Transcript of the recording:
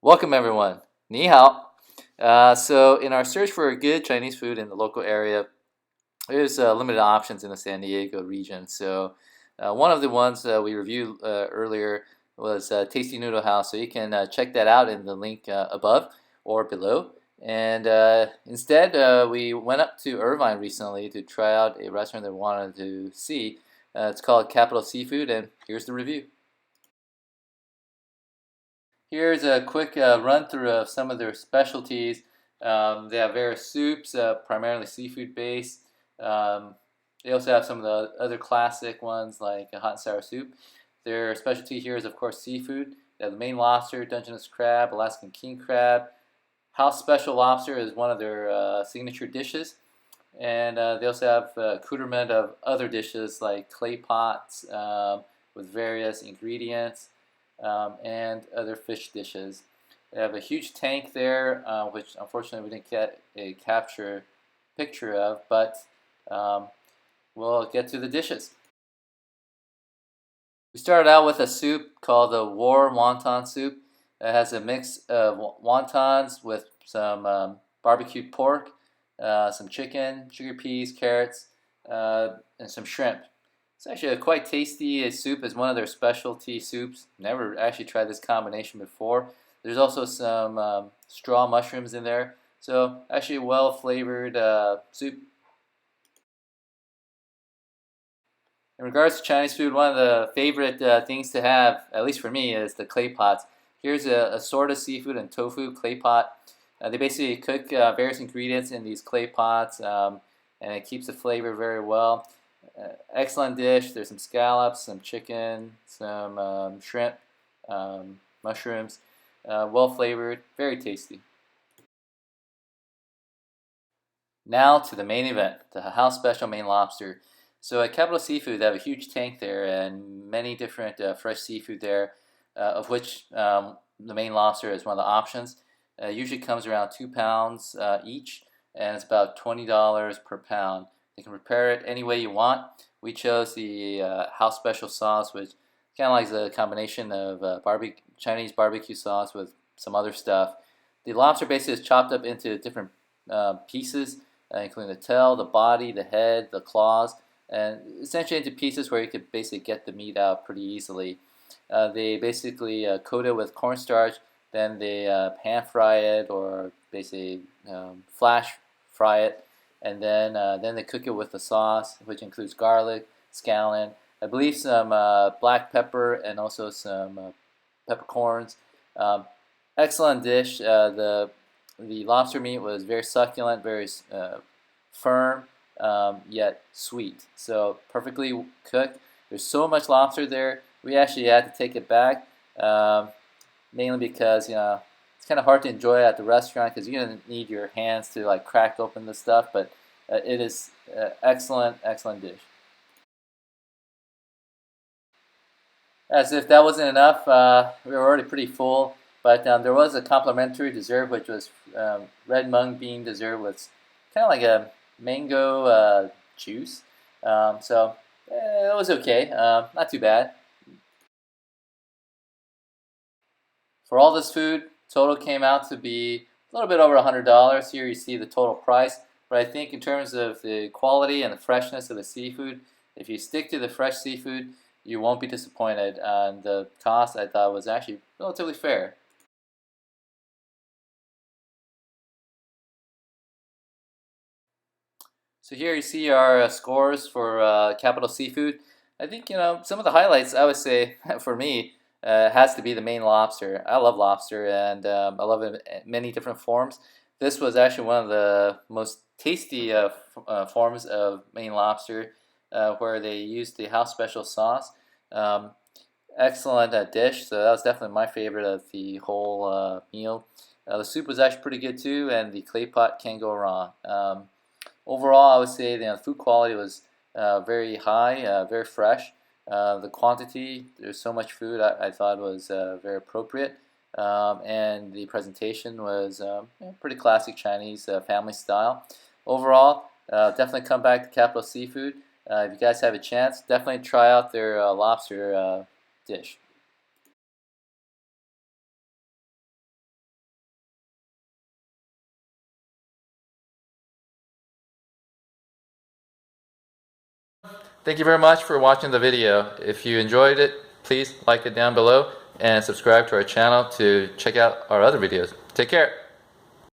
Welcome everyone. Ni hao. So in our search for good Chinese food in the local area, there's limited options in the San Diego region. So one of the ones we reviewed earlier was Tasty Noodle House. So you can check that out in the link above or below. And instead, we went up to Irvine recently to try out a restaurant that we wanted to see. It's called Capital Seafood, and here's the review. Here's a quick run through of some of their specialties. They have various soups, primarily seafood based. Um, they also have some of the other classic ones like a hot and sour soup. Their specialty here is, of course, seafood. They have the Maine Lobster, Dungeness crab, Alaskan king crab. House special lobster is one of their signature dishes. And they also have accoutrement of other dishes like clay pots with various ingredients and other fish dishes. They have a huge tank there, which unfortunately we didn't get a capture picture of, but um, we'll get to the dishes. We started out with a soup called the wonton soup. It has a mix of wontons with some barbecued pork, some chicken, sugar peas, carrots, and some shrimp. It's actually a quite tasty soup. It's one of their specialty soups. Never actually tried this combination before. There's also some straw mushrooms in there. So actually well flavored soup. In regards to Chinese food, one of the favorite things to have, at least for me, is the clay pots. Here's a assorted seafood and tofu clay pot. They basically cook various ingredients in these clay pots, and it keeps the flavor very well. Excellent dish. There's some scallops, some chicken, some shrimp, mushrooms. Well flavored, very tasty. Now to the main event, the house special Maine Lobster. So at Capital Seafood, they have a huge tank there and many different fresh seafood there, of which the Maine Lobster is one of the options. Usually comes around 2 pounds each, and it's about $20 per pound. You can prepare it any way you want. We chose the house special sauce, which kind of like a combination of Chinese barbecue sauce with some other stuff. The lobster basically is chopped up into different pieces, including the tail, the body, the head, the claws, and essentially into pieces where you could basically get the meat out pretty easily. They basically coat it with cornstarch, then they pan fry it or basically flash fry it, and then they cook it with the sauce, which includes garlic, scallion, I believe some black pepper, and also some peppercorns. Um, Excellent dish. The lobster meat was very succulent, very firm, yet sweet. So perfectly cooked. There's so much lobster there. We actually had to take it back, mainly because it's kind of hard to enjoy at the restaurant because you're gonna need your hands to like crack open the stuff. But it is excellent, excellent dish. As if that wasn't enough, we were already pretty full. But there was a complimentary dessert, which was red mung bean dessert with kind of like a mango juice. So it was okay, not too bad. For all this food, total came out to be a little bit over $100. Here you see the total price. But I think in terms of the quality and the freshness of the seafood, if you stick to the fresh seafood, you won't be disappointed. And the cost I thought was actually relatively fair. So here you see our scores for Capital Seafood. I think some of the highlights I would say for me has to be the Maine lobster. I love lobster and I love it in many different forms. This was actually one of the most tasty forms of Maine lobster, where they used the house special sauce. Um, Excellent dish. So that was definitely my favorite of the whole meal. The soup was actually pretty good too, and the clay pot can't go wrong. Overall, I would say the food quality was very high, very fresh. The quantity, there's so much food, I thought was very appropriate. And the presentation was pretty classic Chinese family style. Overall, definitely come back to Capital Seafood. If you guys have a chance, definitely try out their lobster dish. Thank you very much for watching the video. If you enjoyed it, please like it down below and subscribe to our channel to check out our other videos. Take care.